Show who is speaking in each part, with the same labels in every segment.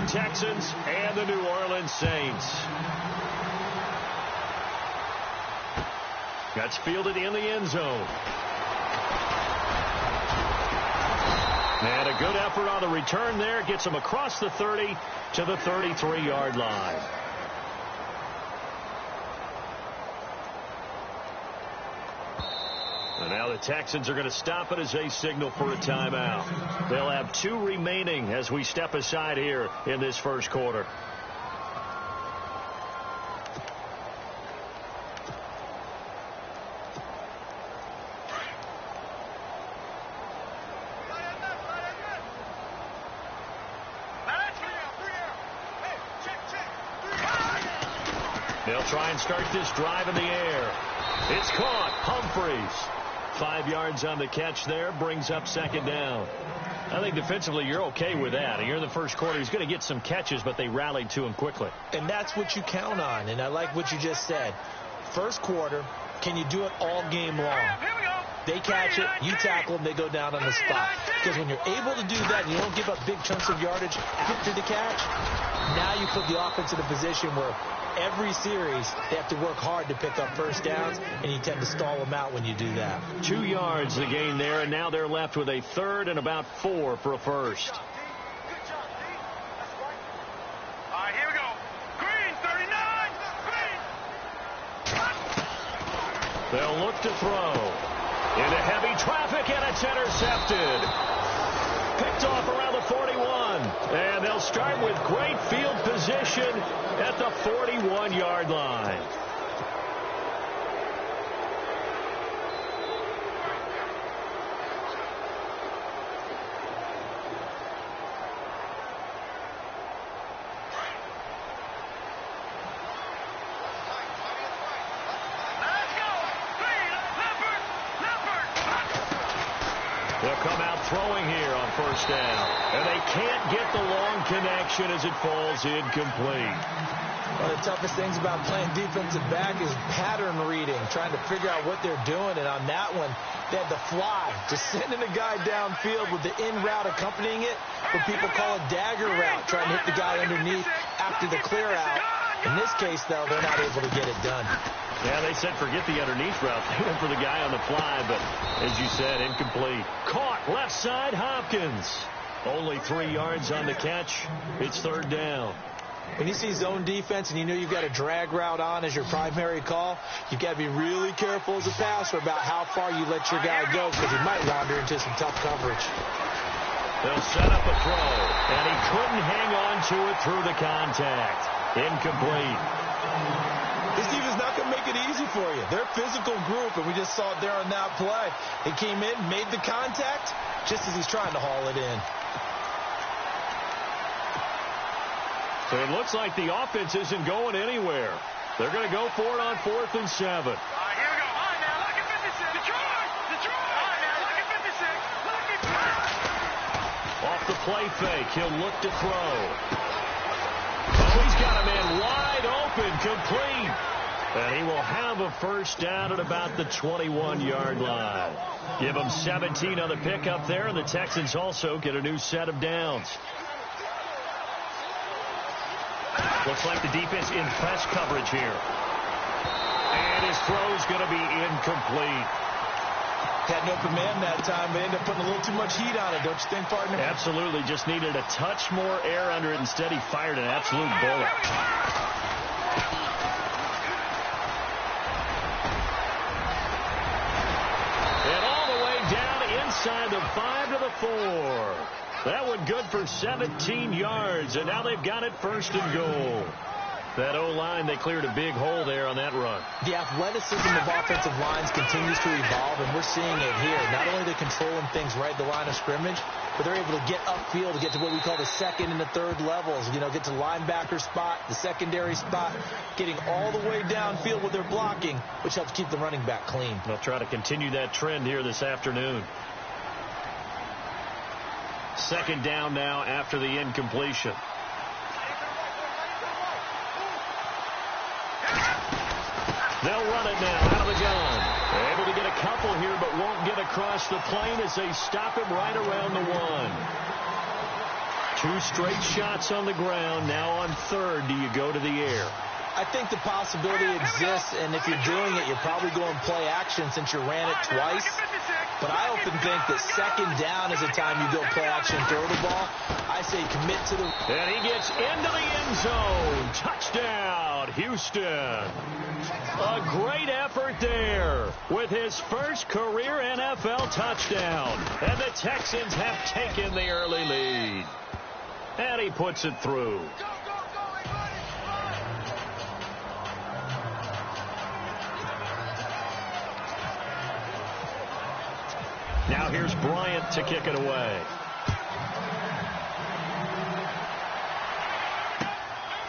Speaker 1: Houston Texans and the New Orleans Saints. That's fielded in the end zone. And a good effort on the return there. Gets him across the 30 to the 33-yard line. And now the Texans are going to stop it as they signal for a timeout. They'll have 2 remaining as we step aside here in this first quarter. They'll try and start this drive in the air. It's caught. Humphreys. 5 yards on the catch there. Brings up second down. I think defensively you're okay with that. You're in the first quarter. He's going to get some catches, but they rallied to him quickly.
Speaker 2: And that's what you count on. And I like what you just said. First quarter, can you do it all game long? They catch it, you tackle them, they go down on the spot. Because when you're able to do that and you don't give up big chunks of yardage after the catch, now you put the offense in a position where every series they have to work hard to pick up first downs, and you tend to stall them out when you do that.
Speaker 1: 2 yards the gain there, and now they're left with a third and about 4 for a first. They'll look to throw. Into heavy traffic, and it's intercepted. Picked off around the 41. And they'll start with great field position at the 41-yard line. They'll come out throwing here on first down. And they can't get the long connection as it falls incomplete.
Speaker 2: One of the toughest things about playing defensive back is pattern reading, trying to figure out what they're doing. And on that one, they had the fly, just sending a guy downfield with the in route accompanying it. What people call a dagger route, trying to hit the guy underneath after the clear out. In this case, though, they're not able to get it done.
Speaker 1: Yeah, they said forget the underneath route. They went for the guy on the fly, but as you said, incomplete. Caught left side, Hopkins. Only 3 yards on the catch. It's third down.
Speaker 2: When you see zone defense and you know you've got a drag route on as your primary call, you've got to be really careful as a passer about how far you let your guy go, because he might wander into some tough coverage.
Speaker 1: They'll set up a throw, and he couldn't hang on to it through the contact. Incomplete.
Speaker 2: This defense is not going to make it easy for you. They're a physical group, and we just saw it there on that play. They came in, made the contact, just as he's trying to haul it in.
Speaker 1: So it looks like the offense isn't going anywhere. They're going to go for it on 4th and 7.
Speaker 3: All right, here we go. All right, now, look at 56. Detroit! All right, now, look at 56.
Speaker 1: Off the play fake, he'll look to throw. Oh, he's got a man wide open, complete. And he will have a first down at about the 21-yard line. Give him 17 on the pickup there, and the Texans also get a new set of downs. Looks like the defense in press coverage here. And his throw's going to be incomplete.
Speaker 2: Had an open man that time, but ended up putting a little too much heat on it, don't you think, partner?
Speaker 1: Absolutely. Just needed a touch more air under it. Instead, he fired an absolute bullet. And all the way down inside the 5 to the 4. That one good for 17 yards, and now they've got it first and goal. That O-line, they cleared a big hole there on that run.
Speaker 2: The athleticism of offensive lines continues to evolve, and we're seeing it here. Not only are they controlling things right at the line of scrimmage, but they're able to get upfield to get to what we call the second and the third levels. You know, get to linebacker spot, the secondary spot, getting all the way downfield with their blocking, which helps keep the running back clean.
Speaker 1: They'll try to continue that trend here this afternoon. Second down now after the incompletion. They'll run it now out of the gun. Able to get a couple here, but won't get across the plane as they stop him right around the 1. 2 straight shots on the ground. Now on third, do you go to the air?
Speaker 2: I think the possibility exists, and if you're doing it, you're probably going play action since you ran it twice. But I often think that second down is the time you go play action, throw the ball. I say commit to the...
Speaker 1: And he gets into the end zone. Touchdown, Houston. A great effort there with his first career NFL touchdown. And the Texans have taken the early lead. And he puts it through. Now here's Bryant to kick it away.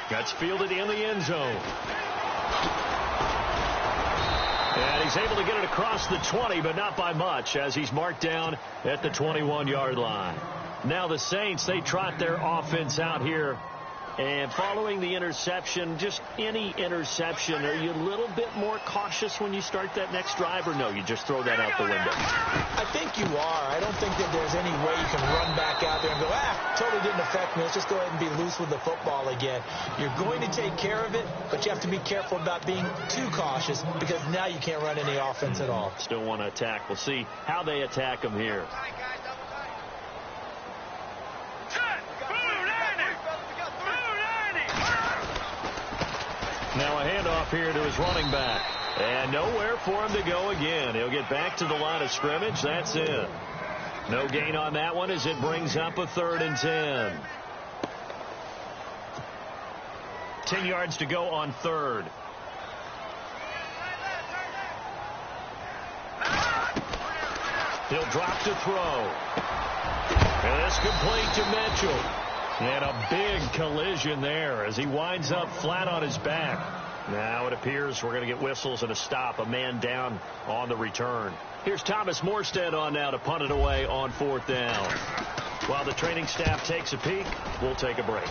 Speaker 1: That's fielded in the end zone. And he's able to get it across the 20, but not by much, as he's marked down at the 21-yard line. Now the Saints, they trot their offense out here. And following the interception, just any interception, are you a little bit more cautious when you start that next drive, or no, you just throw that out the window?
Speaker 2: I think you are. I don't think that there's any way you can run back out there and go, totally didn't affect me. Let's just go ahead and be loose with the football again. You're going to take care of it, but you have to be careful about being too cautious because now you can't run any offense at all.
Speaker 1: Still want to attack. We'll see how they attack them here. Now a handoff here to his running back. And nowhere for him to go again. He'll get back to the line of scrimmage. That's it. No gain on that one as it brings up a 3rd and 10. 10 yards to go on third. He'll drop to throw. And it's complete to Mitchell. And a big collision there as he winds up flat on his back. Now it appears we're going to get whistles and a stop. A man down on the return. Here's Thomas Morstead on now to punt it away on 4th down. While the training staff takes a peek, we'll take a break.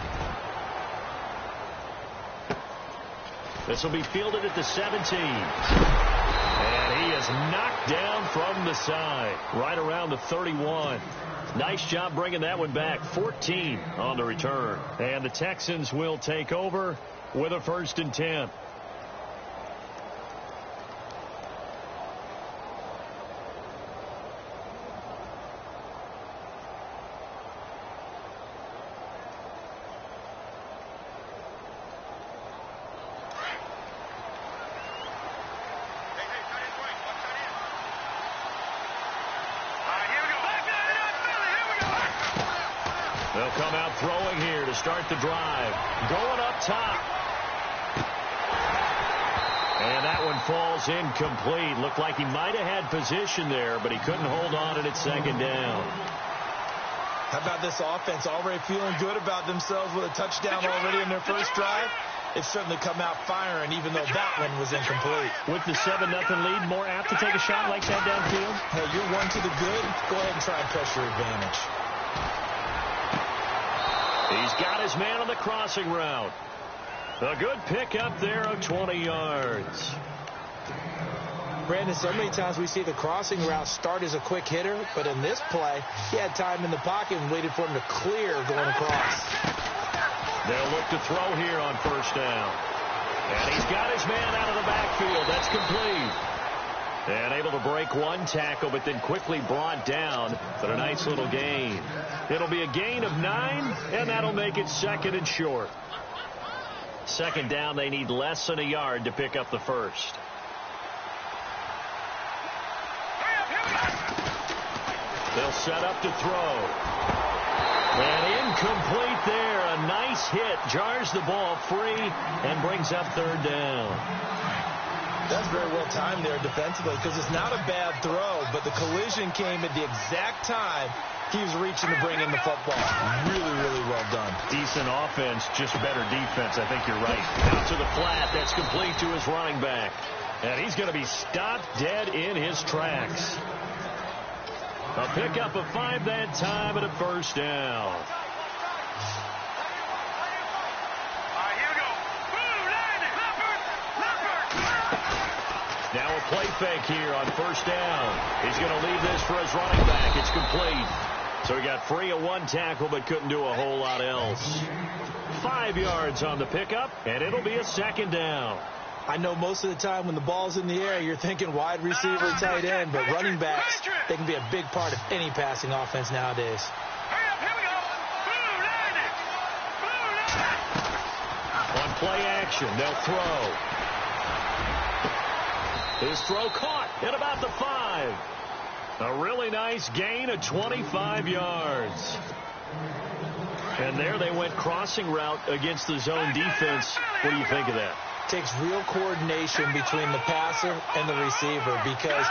Speaker 1: This will be fielded at the 17. And he is knocked down from the side, right around the 31. Nice job bringing that one back. 14 on the return. And the Texans will take over with a 1st and 10. They'll come out throwing here to start the drive. Going up top. And that one falls incomplete. Looked like he might have had position there, but he couldn't hold on at 2nd down.
Speaker 2: How about this offense already feeling good about themselves with a touchdown already in their first drive? It's certainly come out firing, even though that one was incomplete.
Speaker 1: With the 7-0 lead, more apt to take a shot like that downfield?
Speaker 2: Hey, you're one to the good. Go ahead and try and press your advantage.
Speaker 1: He's got his man on the crossing route. A good pickup there of 20 yards.
Speaker 2: Brandon, so many times we see the crossing route start as a quick hitter, but in this play, he had time in the pocket and waited for him to clear going across.
Speaker 1: They'll look to throw here on 1st down. And he's got his man out of the backfield. That's complete. And able to break one tackle, but then quickly brought down. But a nice little gain. It'll be a gain of 9, and that'll make it 2nd and short. 2nd down, they need less than a yard to pick up the first. They'll set up to throw. And incomplete there. A nice hit. Jars the ball free and brings up 3rd down.
Speaker 2: That's very well timed there defensively because it's not a bad throw, but the collision came at the exact time he was reaching to bring in the football. Really, really well done.
Speaker 1: Decent offense, just better defense. I think you're right. Out to the flat. That's complete to his running back. And he's going to be stopped dead in his tracks. A pickup of 5 that time and a 1st down. Now a play fake here on 1st down. He's going to leave this for his running back. It's complete. So he got free of one tackle but couldn't do a whole lot else. 5 yards on the pickup, and it'll be a second down.
Speaker 2: I know most of the time when the ball's in the air, you're thinking wide receiver, tight end, but running backs, they can be a big part of any passing offense nowadays.
Speaker 1: On play action, they'll throw. His throw caught at about the 5. A really nice gain of 25 yards. And there they went crossing route against the zone defense. What do you think of that?
Speaker 2: Takes real coordination between the passer and the receiver because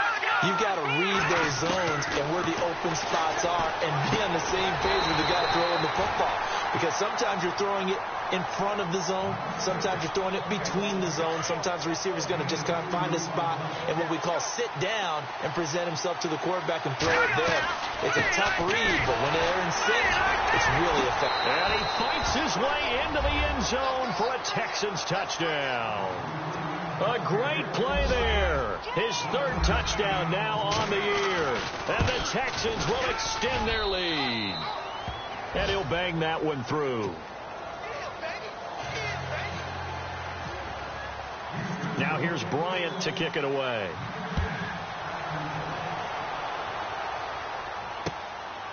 Speaker 2: you've got to read those zones and where the open spots are and be on the same page with the guy throwing the football. Because sometimes you're throwing it in front of the zone. Sometimes you're throwing it between the zones. Sometimes the receiver's going to just kind of find a spot and what we call sit down and present himself to the quarterback and throw it there. It's a tough read, but when they're in sync, it's really effective.
Speaker 1: And he fights his way into the end zone for a Texans touchdown. A great play there. His 3rd touchdown now on the year. And the Texans will extend their lead. And he'll bang that one through. Now here's Bryant to kick it away.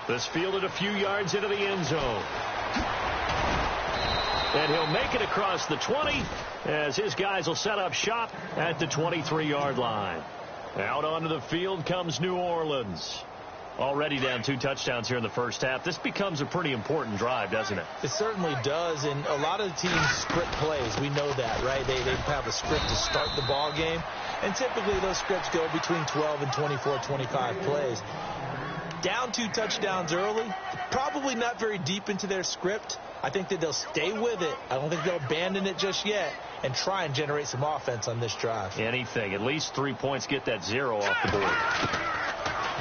Speaker 1: This fielded a few yards into the end zone. And he'll make it across the 20 as his guys will set up shop at the 23-yard line. Out onto the field comes New Orleans. Already down 2 touchdowns here in the first half. This becomes a pretty important drive, doesn't it?
Speaker 2: It certainly does, and a lot of the teams script plays. We know that, right? They have a script to start the ball game, and typically those scripts go between 12 and 24, 25 plays. Down 2 touchdowns early, probably not very deep into their script. I think that they'll stay with it. I don't think they'll abandon it just yet and try and generate some offense on this drive.
Speaker 1: Anything. At least 3 points, get that 0 off the board.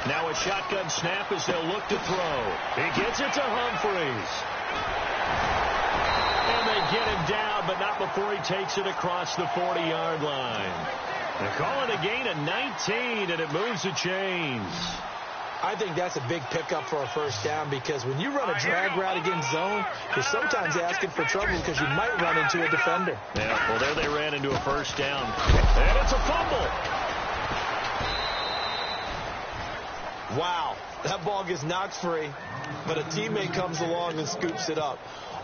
Speaker 1: Now a shotgun snap as they'll look to throw. He gets it to Humphries. And they get him down, but not before he takes it across the 40-yard line. They're calling a gain of 19, and it moves the chains.
Speaker 2: I think that's a big pickup for a first down because when you run a drag route against zone, you're sometimes asking for trouble because you might run into a defender.
Speaker 1: Yeah, well, there they ran into a first down. And it's a fumble.
Speaker 2: Wow, that ball gets knocked free, but a teammate comes along and scoops it up.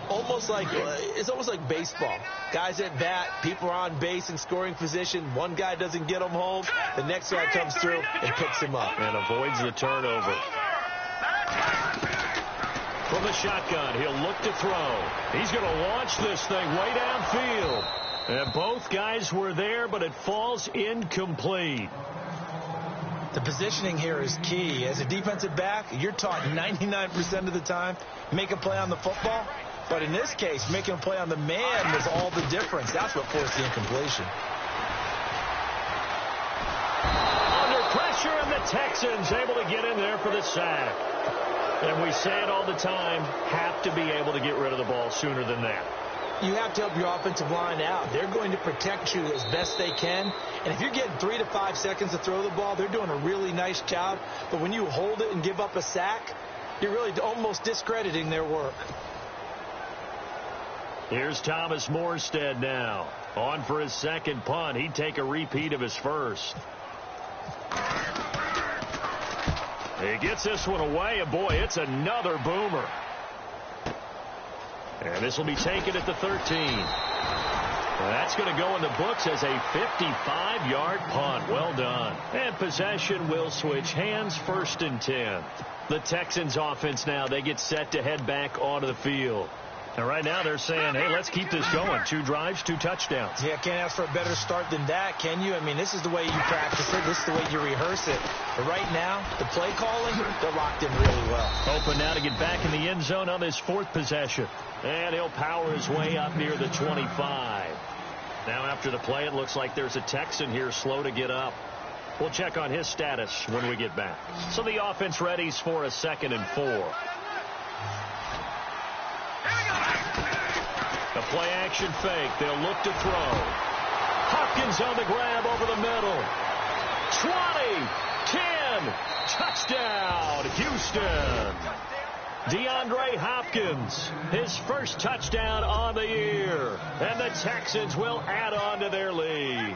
Speaker 2: It's almost like baseball. Guys at bat, people are on base in scoring position. One guy doesn't get him home. The next guy comes through and picks him up.
Speaker 1: And avoids the turnover. From the shotgun, he'll look to throw. He's going to launch this thing way downfield. And both guys were there, but it falls incomplete.
Speaker 2: The positioning here is key. As a defensive back, you're taught 99% of the time, make a play on the football. But in this case, making a play on the man was all the difference. That's what forced the incompletion.
Speaker 1: Under pressure, and the Texans able to get in there for the sack. And we say it all the time, have to be able to get rid of the ball sooner than that.
Speaker 2: You have to help your offensive line out. They're going to protect you as best they can. And if you're getting 3 to 5 seconds to throw the ball, they're doing a really nice job. But when you hold it and give up a sack, you're really almost discrediting their work.
Speaker 1: Here's Thomas Morstead now. On for his second punt. He'd take a repeat of his first. He gets this one away, and boy, it's another boomer. And this will be taken at the 13. That's going to go in the books as a 55-yard punt. Well done. And possession will switch hands, 1st and 10. The Texans offense now, they get set to head back onto the field. And right now they're saying, hey, let's keep this going. 2 drives, 2 touchdowns.
Speaker 2: Yeah, can't ask for a better start than that, can you? I mean, this is the way you practice it. This is the way you rehearse it. But right now, the play calling, they're locked in really well.
Speaker 1: Open now to get back in the end zone on this 4th possession. And he'll power his way up near the 25. Now after the play, it looks like there's a Texan here slow to get up. We'll check on his status when we get back. So the offense readies for a 2nd and 4. A play-action fake. They'll look to throw. Hopkins on the grab over the middle. 20, 10, touchdown, Houston. DeAndre Hopkins, his first touchdown on the year. And the Texans will add on to their lead.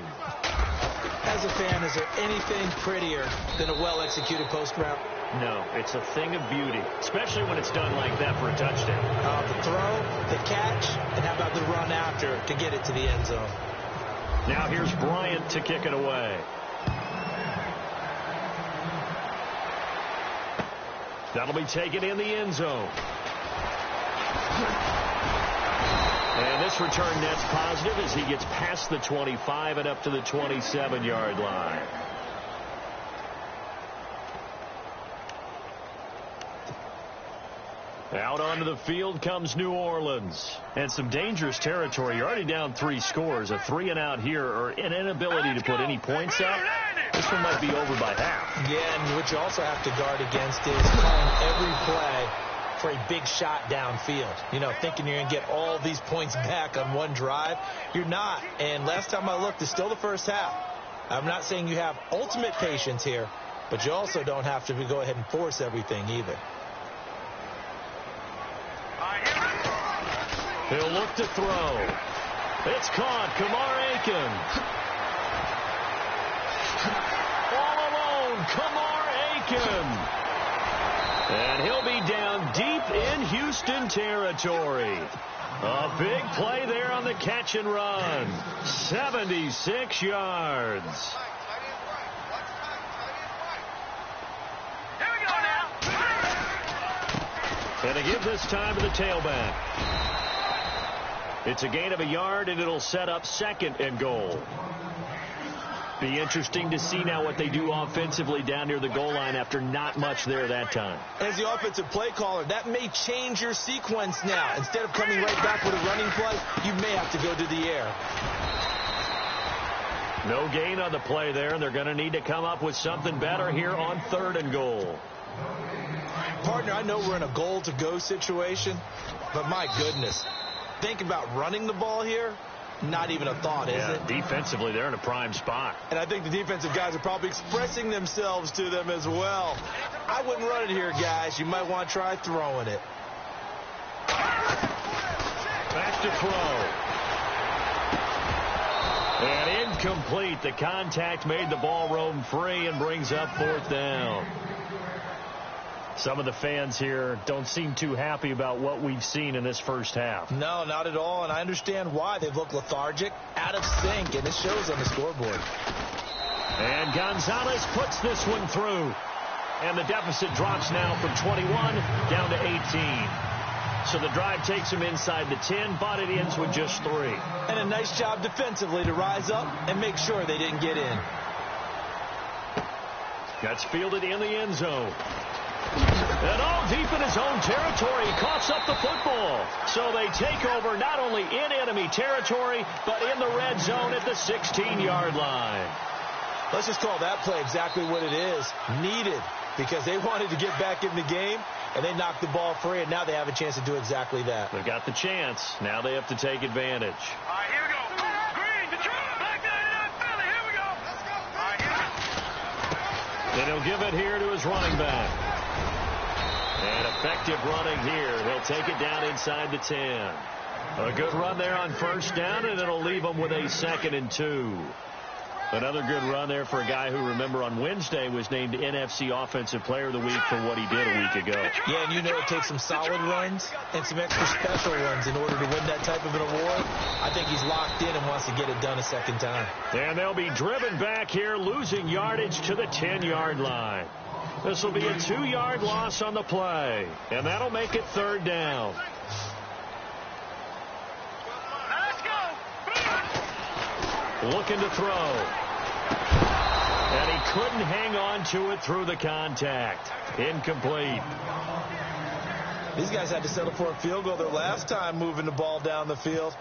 Speaker 2: As a fan, is there anything prettier than a well-executed post route?
Speaker 1: No, it's a thing of beauty, especially when it's done like that for a touchdown.
Speaker 2: The throw, the catch, and how about the run after to get it to the end zone?
Speaker 1: Now here's Bryant to kick it away. That'll be taken in the end zone. And this return net's positive as he gets past the 25 and up to the 27-yard line. Out onto the field comes New Orleans. And some dangerous territory. You're already down 3 scores. A 3-and-out here or an inability to put any points up. This one might be over by half.
Speaker 2: Yeah, and what you also have to guard against is calling every play for a big shot downfield. You know, thinking you're going to get all these points back on one drive. You're not. And last time I looked, it's still the first half. I'm not saying you have ultimate patience here, but you also don't have to go ahead and force everything either.
Speaker 1: He'll look to throw. It's caught. Kamar Aiken. All alone, Kamar Aiken. And he'll be down deep in Houston territory. A big play there on the catch and run. 76 yards.
Speaker 3: Here we go now.
Speaker 1: And they give this time to the tailback. It's a gain of a yard, and it'll set up 2nd and goal. Be interesting to see now what they do offensively down near the goal line after not much there that time.
Speaker 2: As the offensive play caller, that may change your sequence now. Instead of coming right back with a running play, you may have to go to the air.
Speaker 1: No gain on the play there, and they're going to need to come up with something better here on 3rd and goal.
Speaker 2: Partner, I know we're in a goal-to-go situation, but my goodness. Think about running the ball here, not even a thought, is it?
Speaker 1: Defensively, they're in a prime spot.
Speaker 2: And I think the defensive guys are probably expressing themselves to them as well. I wouldn't run it here, guys. You might want to try throwing it.
Speaker 1: Back to throw. And incomplete. The contact made the ball roam free and brings up 4th down. Some of the fans here don't seem too happy about what we've seen in this first half.
Speaker 2: No, not at all, and I understand why. They've looked lethargic, out of sync, and it shows on the scoreboard.
Speaker 1: And Gonzalez puts this one through. And the deficit drops now from 21 down to 18. So the drive takes him inside the 10, but it ends with just 3.
Speaker 2: And a nice job defensively to rise up and make sure they didn't get in.
Speaker 1: That's fielded in the end zone. And all deep in his own territory, he coughs up the football. So they take over not only in enemy territory, but in the red zone at the 16-yard line.
Speaker 2: Let's just call that play exactly what it is. Needed, because they wanted to get back in the game, and they knocked the ball free, and now they have a chance to do exactly that.
Speaker 1: They've got the chance. Now they have to take advantage.
Speaker 3: All right, here we go. Green, Detroit, Black 99, Philly. Here we go. All right, here we go.
Speaker 1: And he'll give it here to his running back. And effective running here. He'll take it down inside the 10. A good run there on 1st down, and it'll leave them with a 2nd and 2. Another good run there for a guy who, remember, on Wednesday was named NFC Offensive Player of the Week for what he did a week ago.
Speaker 2: Yeah, and you know it takes some solid runs and some extra special runs in order to win that type of an award. I think he's locked in and wants to get it done a 2nd time.
Speaker 1: And they'll be driven back here, losing yardage to the 10-yard line. This will be a 2-yard loss on the play, and that'll make it 3rd down.
Speaker 3: Let's go.
Speaker 1: Looking to throw. And he couldn't hang on to it through the contact. Incomplete.
Speaker 2: These guys had to settle for a field goal their last time moving the ball down the field.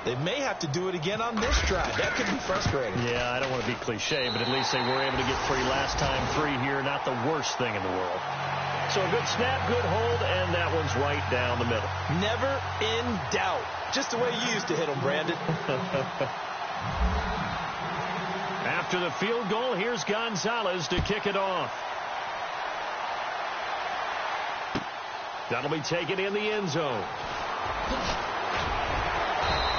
Speaker 2: They may have to do it again on this drive. That could be frustrating.
Speaker 1: Yeah, I don't want to be cliche, but at least they were able to get 3 last time. 3 here, not the worst thing in the world. So a good snap, good hold, and that one's right down the middle.
Speaker 2: Never in doubt. Just the way you used to hit them, Brandon.
Speaker 1: After the field goal, here's Gonzalez to kick it off. That'll be taken in the end zone.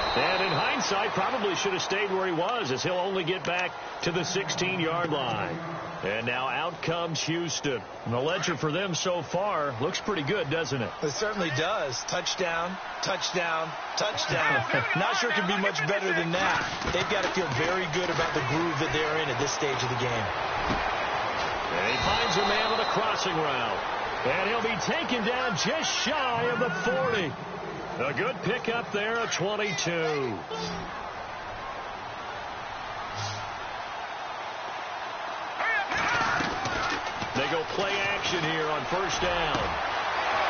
Speaker 1: And in hindsight, probably should have stayed where he was, as he'll only get back to the 16-yard line. And now out comes Houston. And the ledger for them so far looks pretty good, doesn't it?
Speaker 2: It certainly does. Touchdown, touchdown, touchdown. Not sure it can be much better than that. They've got to feel very good about the groove that they're in at this stage of the game.
Speaker 1: And he finds a man on a crossing route. And he'll be taken down just shy of the 40. A good pickup there of 22. They go play action here on first down.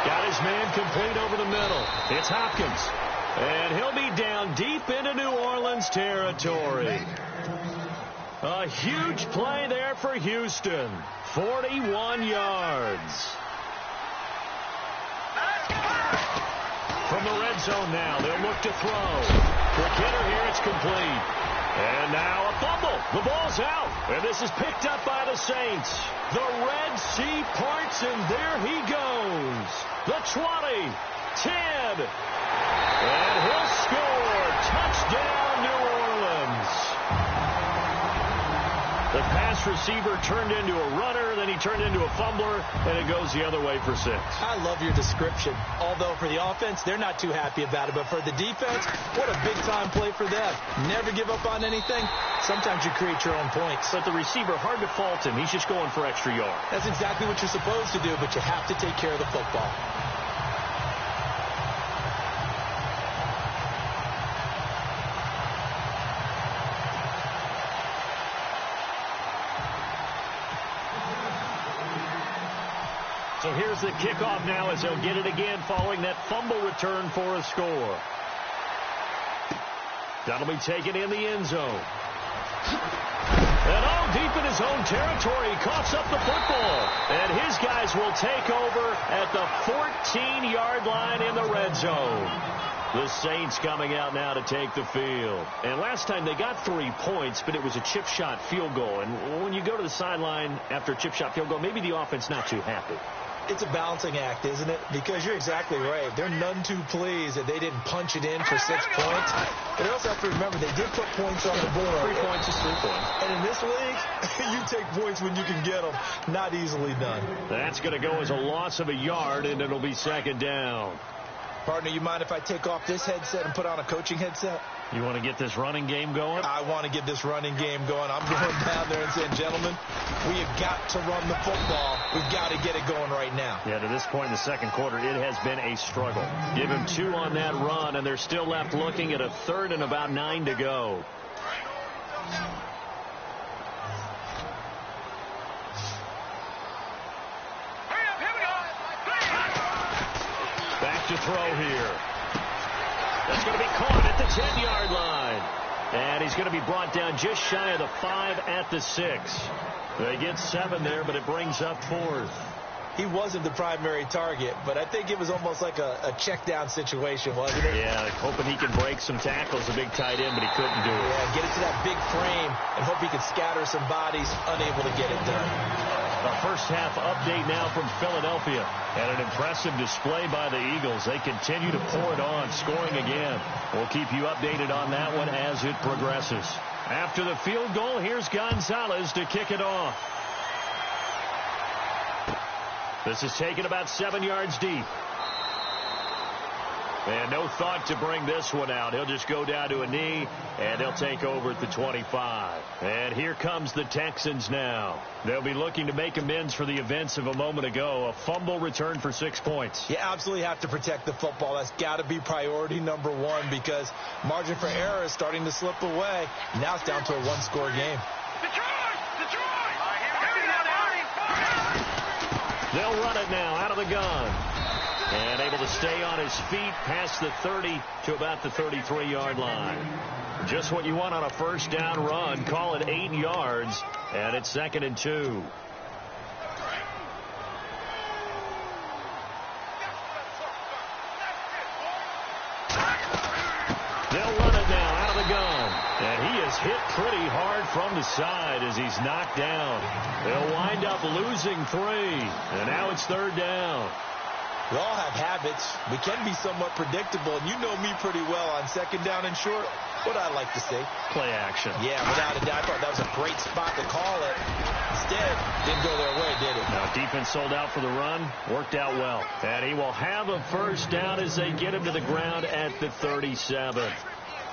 Speaker 1: Got his man complete over the middle. It's Hopkins. And he'll be down deep into New Orleans territory. A huge play there for Houston. 41 yards. From the red zone now, they'll look to throw. Quick hitter here, it's complete. And now a fumble. The ball's out. And this is picked up by the Saints. The Red Sea parts, and there he goes. The 20, 10. And he'll score. Touchdown, New Orleans. The pass receiver turned into a runner, then he turned into a fumbler, and it goes the other way for 6.
Speaker 2: I love your description. Although for the offense, they're not too happy about it. But for the defense, what a big-time play for them. Never give up on anything. Sometimes you create your own points.
Speaker 1: But the receiver, hard to fault him. He's just going for extra yards.
Speaker 2: That's exactly what you're supposed to do, but you have to take care of the football.
Speaker 1: So here's the kickoff now as they'll get it again following that fumble return for a score. That'll be taken in the end zone. And deep in his own territory, he coughs up the football. And his guys will take over at the 14-yard line in the red zone. The Saints coming out now to take the field. And last time they got 3 points, but it was a chip shot field goal. And when you go to the sideline after a chip shot field goal, maybe the offense not too happy.
Speaker 2: It's a balancing act, isn't it? Because you're exactly right. They're none too pleased that they didn't punch it in for 6 points. But you also have to remember they did put points on the board.
Speaker 1: 3 points is 3 points.
Speaker 2: And in this league, you take points when you can get them. Not easily done.
Speaker 1: That's going to go as a loss of a yard, and it'll be second down.
Speaker 2: Partner, you mind if I take off this headset and put on a coaching headset?
Speaker 1: You want to get this running game going?
Speaker 2: I want to get this running game going. I'm going down there and saying, gentlemen, we have got to run the football. We've got to get it going right now.
Speaker 1: Yeah, to this point in the second quarter, it has been a struggle. Give him 2 on that run, and they're still left looking at a third and about 9 to go. Back to throw here. That's going to be caught at the 10-yard line. And he's going to be brought down just shy of the 5 at the 6. They get 7 there, but it brings up 4th.
Speaker 2: He wasn't the primary target, but I think it was almost like a check-down situation, wasn't it?
Speaker 1: Yeah, hoping he can break some tackles, a big tight end, but he couldn't do it.
Speaker 2: Yeah, get it to that big frame and hope he can scatter some bodies, unable to get it done.
Speaker 1: A first-half update now from Philadelphia. And an impressive display by the Eagles. They continue to pour it on, scoring again. We'll keep you updated on that one as it progresses. After the field goal, here's Gonzalez to kick it off. This is taken about 7 yards deep. And no thought to bring this one out. He'll just go down to a knee, and they'll take over at the 25. And here comes the Texans now. They'll be looking to make amends for the events of a moment ago. A fumble return for 6 points.
Speaker 2: You absolutely have to protect the football. That's got to be priority number 1 because margin for error is starting to slip away. Now it's down to a 1-score game.
Speaker 1: They'll run it now out of the gun. And able to stay on his feet past the 30 to about the 33-yard line. Just what you want on a first down run. Call it 8 yards, and it's 2nd and 2. They'll run it now out of the gun. And he is hit pretty hard from the side as he's knocked down. They'll wind up losing 3. And now it's 3rd down.
Speaker 2: We all have habits. We can be somewhat predictable, and you know me pretty well on second down and short. What I like to see.
Speaker 1: Play action.
Speaker 2: Yeah, without a doubt. I thought that was a great spot to call it. Instead, didn't go their way, did it?
Speaker 1: Now, defense sold out for the run. Worked out well. And he will have a first down as they get him to the ground at the 37.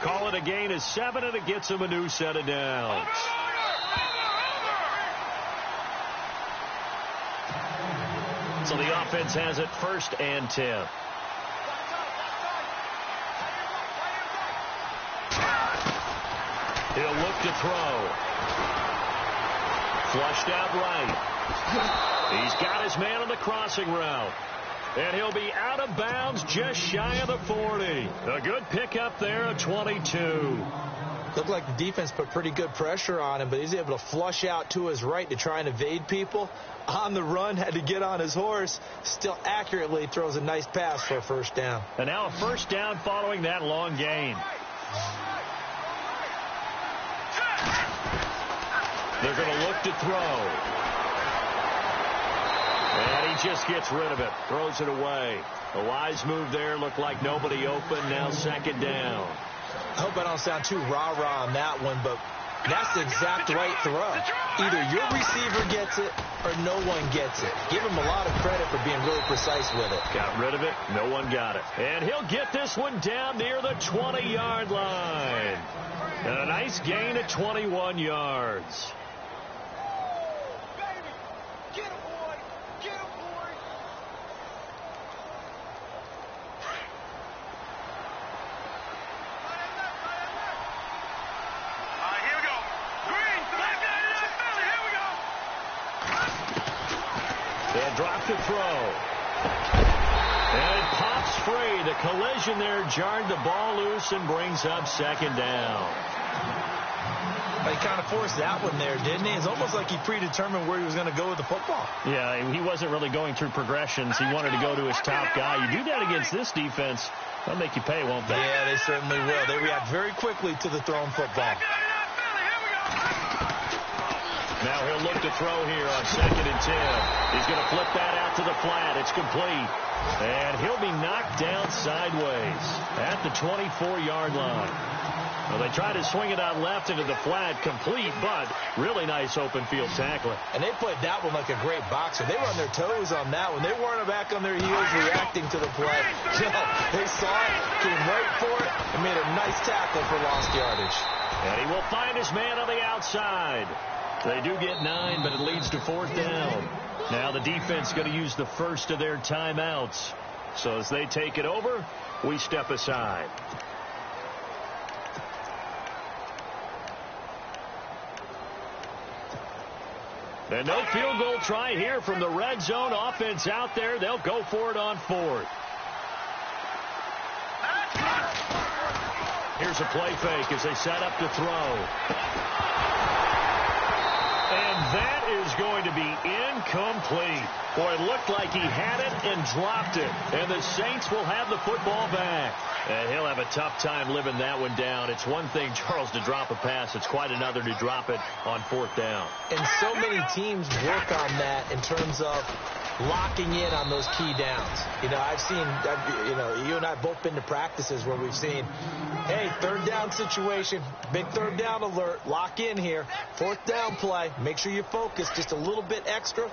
Speaker 1: Call it a gain of 7, and it gets him a new set of downs. So the offense has it 1st and 10. He'll look to throw. Flushed out right. He's got his man on the crossing route. And he'll be out of bounds just shy of the 40. A good pickup there at 22.
Speaker 2: Looked like the defense put pretty good pressure on him, but he's able to flush out to his right to try and evade people. On the run, had to get on his horse. Still accurately throws a nice pass for a first down.
Speaker 1: And now a first down following that long gain. They're going to look to throw. And he just gets rid of it. Throws it away. A wise move there. Looked like nobody open. Now 2nd down.
Speaker 2: I hope I don't sound too rah-rah on that one, but that's the exact right throw. Either your receiver gets it or no one gets it. Give him a lot of credit for being really precise with it.
Speaker 1: Got rid of it. No one got it. And he'll get this one down near the 20-yard line. And a nice gain of 21 yards. They'll drop the throw. And it pops free. The collision there jarred the ball loose and brings up 2nd down.
Speaker 2: He kind of forced that one there, didn't he? It's almost like he predetermined where he was going to go with the football.
Speaker 1: Yeah, he wasn't really going through progressions. He wanted to go to his top guy. You do that against this defense, they'll make you pay, won't they?
Speaker 2: Yeah, they certainly will. They react very quickly to the thrown football.
Speaker 1: Now he'll look to throw here on 2nd and 10. He's going to flip that out to the flat. It's complete. And he'll be knocked down sideways at the 24-yard line. Well, they tried to swing it out left into the flat, complete, but really nice open field tackling.
Speaker 2: And they played that one like a great boxer. They were on their toes on that one. They weren't back on their heels reacting to the play. No, they saw it, came right for it, and made a nice tackle for lost yardage.
Speaker 1: And he will find his man on the outside. They do get 9, but it leads to 4th down. Now the defense going to use the first of their timeouts. So as they take it over, we step aside. And no field goal try here from the red zone offense out there. They'll go for it on 4th. Here's a play fake as they set up to throw. And that is going to be incomplete. Boy, it looked like he had it and dropped it. And the Saints will have the football back. And he'll have a tough time living that one down. It's one thing, Charles, to drop a pass. It's quite another to drop it on 4th down.
Speaker 2: And so many teams work on that in terms of locking in on those key downs. You know, you and I have both been to practices where we've seen, hey, 3rd down situation, big 3rd down alert, lock in here, 4th down play, make sure you focus just a little bit extra.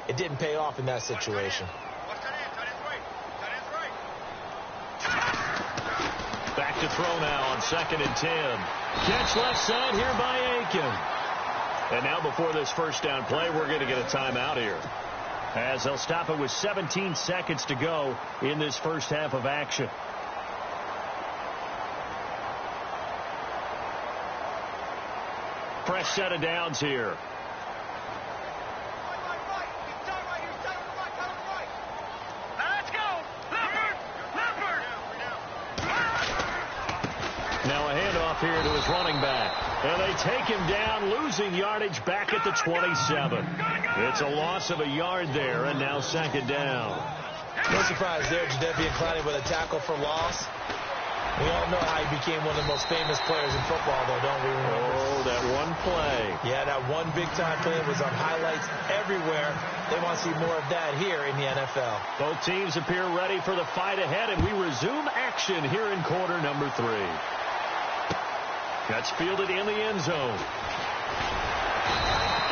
Speaker 2: It didn't pay off in that situation.
Speaker 1: Back to throw now on 2nd and 10. Catch left side here by Aiken. And now before this first down play, we're going to get a timeout here, as they'll stop it with 17 seconds to go in this first half of action. Fresh set of downs here. Now a handoff here to his running back. And they take him down, losing yardage back at the 27. It's a loss of a yard there, and now 2nd down.
Speaker 2: No surprise there, Jadeveon Clowney with a tackle for loss. We all know how he became one of the most famous players in football, though, don't we?
Speaker 1: Oh, that one play.
Speaker 2: Yeah, that one big-time play was on highlights everywhere. They want to see more of that here in the NFL.
Speaker 1: Both teams appear ready for the fight ahead, and we resume action here in quarter number 3. That's fielded in the end zone.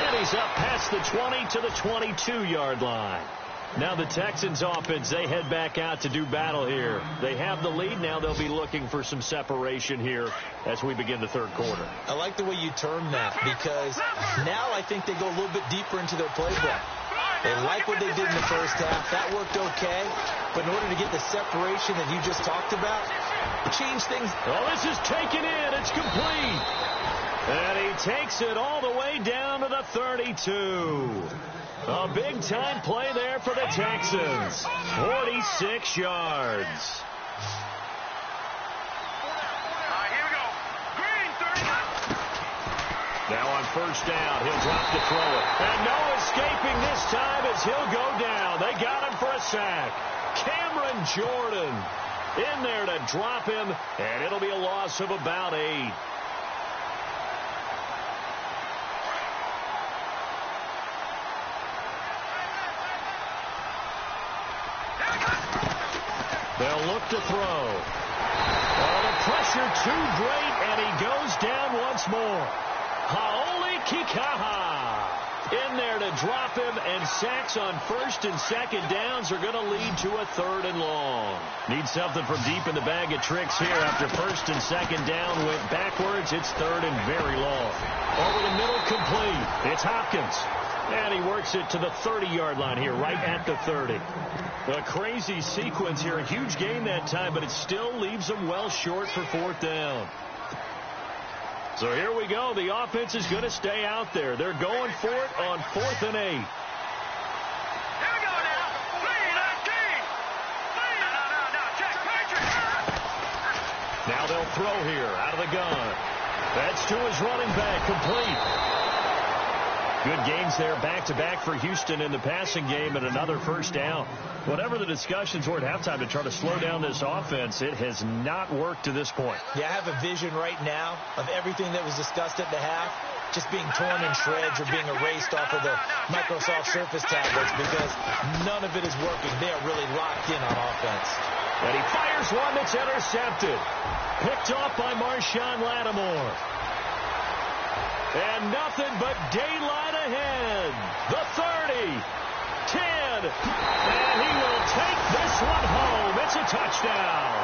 Speaker 1: And he's up past the 20 to the 22-yard line. Now the Texans offense, they head back out to do battle here. They have the lead. Now they'll be looking for some separation here as we begin the third quarter.
Speaker 2: I like the way you term that, because now I think they go a little bit deeper into their playbook. They like what they did in the first half. That worked okay. But in order to get the separation that you just talked about, change things.
Speaker 1: Oh, this is taken in. It's complete. And he takes it all the way down to the 32. A big-time play there for the Texans. 46 yards.
Speaker 3: Here we go. Green, 31.
Speaker 1: Now on first down, he'll drop to throw it. And no escaping this time as he'll go down. They got him for a sack. Cameron Jordan in there to drop him, and it'll be a loss of about 8. They'll look to throw. Oh, the pressure too great, and he goes down once more. Haoli Kikaha in there to drop him, and sacks on first and second downs are going to lead to a 3rd and long. Need something from deep in the bag of tricks here. After first and second down went backwards, it's 3rd and very long. Over the middle, complete. It's Hopkins. And he works it to the 30-yard line here, right at the 30. A crazy sequence here. A huge gain that time, but it still leaves them well short for 4th down. So here we go. The offense is going to stay out there. They're going for it on 4th and 8.
Speaker 3: Here we go now. 3-19. No. Check. Patrick.
Speaker 1: Now they'll throw here out of the gun. That's to his running back. Complete. Good gains there back-to-back for Houston in the passing game, and another first down. Whatever the discussions were at halftime to try to slow down this offense, it has not worked to this point.
Speaker 2: Yeah, I have a vision right now of everything that was discussed at the half just being torn in shreds or being erased off of the Microsoft Surface tablets, because none of it is working. They are really locked in on offense.
Speaker 1: And he fires one that's intercepted. Picked off by Marshawn Lattimore. And nothing but daylight ahead. The 30, 10, and he will take this one home. It's a touchdown.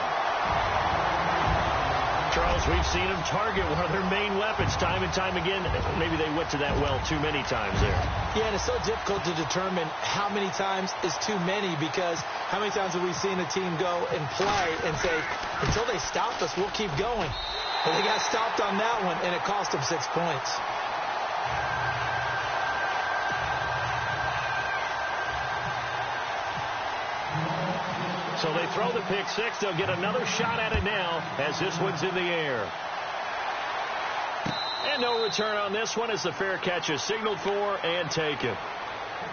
Speaker 1: Charles, we've seen him target one of their main weapons time and time again. Maybe they went to that well too many times there. Yeah,
Speaker 2: and it's so difficult to determine how many times is too many, because how many times have we seen a team go and play and say, until they stop us, we'll keep going. But they got stopped on that one, and it cost them 6 points.
Speaker 1: So they throw the pick six. They'll get another shot at it now as this one's in the air. And no return on this one as the fair catch is signaled for and taken.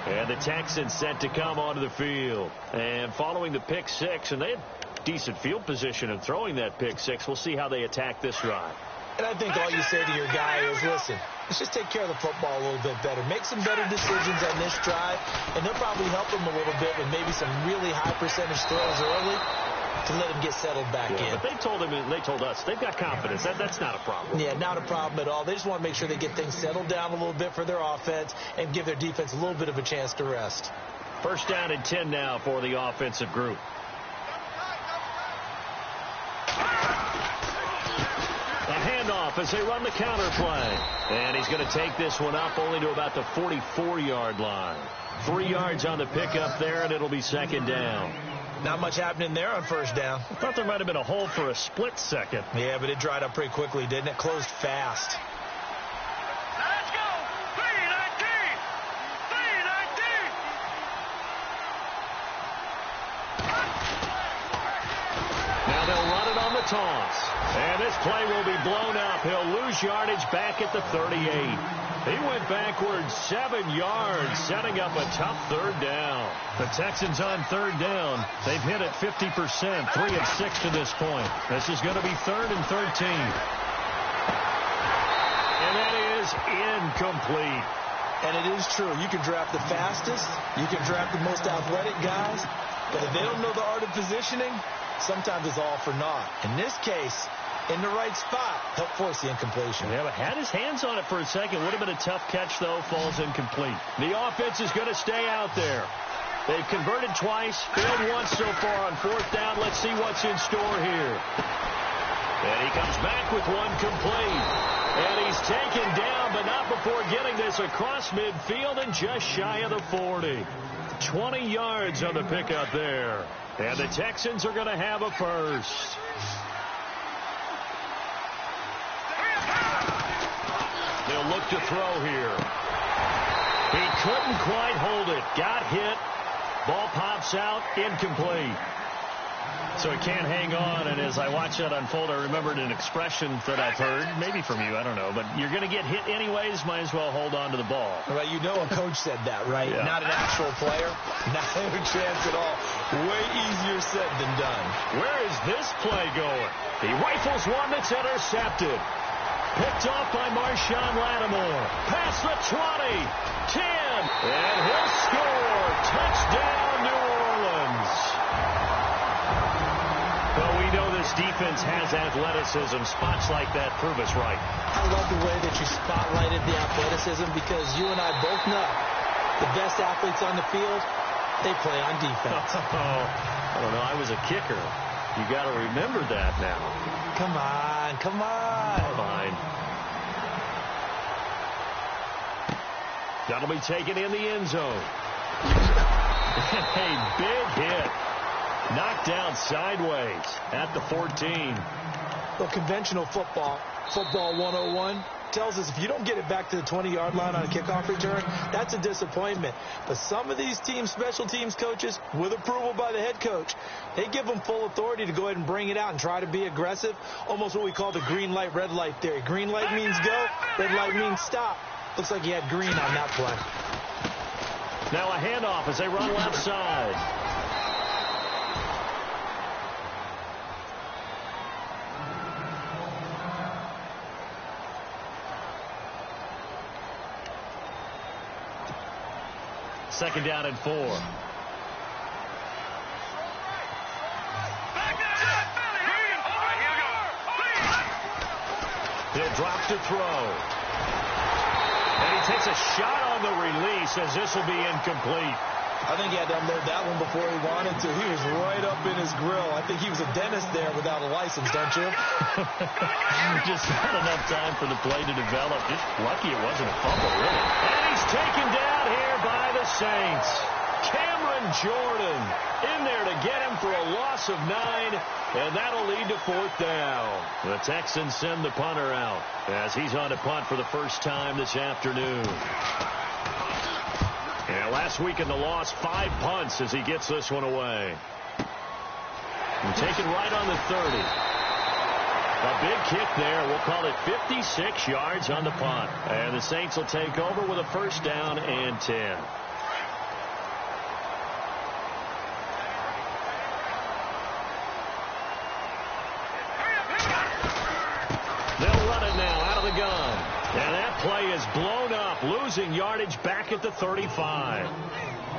Speaker 1: And the Texans set to come onto the field. And following the pick six, and they had decent field position in throwing that pick six. We'll see how they attack this drive.
Speaker 2: And I think all you say to your guy is, listen, let's just take care of the football a little bit better. Make some better decisions on this drive, and they'll probably help them a little bit with maybe some really high percentage throws early to let them get settled back in.
Speaker 1: But they told us they've got confidence. That's not a problem.
Speaker 2: Yeah, not a problem at all. They just want to make sure they get things settled down a little bit for their offense and give their defense a little bit of a chance to rest.
Speaker 1: First down and 10 now for the offensive group. A handoff as they run the counter play. And he's going to take this one up only to about the 44-yard line. 3 yards on the pickup there, and it'll be second down.
Speaker 2: Not much happening there on first down.
Speaker 1: I thought there might have been a hole for a split second.
Speaker 2: Yeah, but it dried up pretty quickly, didn't it? Closed fast.
Speaker 3: Let's go! 3-19! 3-19!
Speaker 1: Now they'll run it on the toss. And this play will be blown up. He'll lose yardage back at the 38. He went backwards 7 yards, setting up a tough third down. The Texans on third down. They've hit it 50%, 3 of 6 to this point. This is going to be 3rd and 13. And that is incomplete.
Speaker 2: And it is true. You can draft the fastest. You can draft the most athletic guys. But if they don't know the art of positioning, sometimes it's all for naught. In this case, in the right spot, helped force the incompletion.
Speaker 1: Yeah, but had his hands on it for a second. Would have been a tough catch, though. Falls incomplete. The offense is going to stay out there. They've converted twice, failed once so far on 4th down. Let's see what's in store here. And he comes back with one complete. And he's taken down, but not before getting this across midfield and just shy of the 40. 20 yards on the pickup there. And the Texans are going to have a first. They'll look to throw here. He couldn't quite hold it. Got hit. Ball pops out. Incomplete. So he can't hang on, and as I watch that unfold, I remembered an expression that I've heard, maybe from you, I don't know, but you're going to get hit anyways, might as well hold on to the ball.
Speaker 2: Well, you know a coach said that, right?
Speaker 1: Yeah.
Speaker 2: Not an actual player. Not a chance at all. Way easier said than done.
Speaker 1: Where is this play going? He rifles one that's intercepted. Picked off by Marshawn Lattimore. Past the 20, 10, and he'll score. Touchdown, New Orleans. Well, we know this defense has athleticism. Spots like that prove us right.
Speaker 2: I love the way that you spotlighted the athleticism because you and I both know the best athletes on the field, they play on defense.
Speaker 1: I don't know. I was a kicker. You got to remember that now.
Speaker 2: Come on, come on.
Speaker 1: Fine. That'll be taken in the end zone. A big hit. Knocked down sideways at the 14.
Speaker 2: Well, conventional football 101, tells us if you don't get it back to the 20-yard line on a kickoff return, that's a disappointment. But some of these teams, special teams coaches, with approval by the head coach, they give them full authority to go ahead and bring it out and try to be aggressive, almost what we call the green light, red light theory. Green light means go, red light means stop. Looks like he had green on that play.
Speaker 1: Now a handoff as they run left side. Second down and 4. He'll drop to throw. And he takes a shot on the release as this will be incomplete.
Speaker 2: I think he had to unload that one before he wanted to. He was right up in his grill. I think he was a dentist there without a license, don't you?
Speaker 1: Just not enough time for the play to develop. Just lucky it wasn't a fumble, really. And he's taken down here by the Saints. Cameron Jordan in there to get him for a loss of 9, and that'll lead to 4th down. The Texans send the punter out as he's on to punt for the first time this afternoon. Yeah, last week in the loss, 5 punts as he gets this one away. And taken right on the 30. A big kick there. We'll call it 56 yards on the punt. And the Saints will take over with a first down and 10. They'll run it now out of the gun. And that play is blown up, losing yardage back at the 35.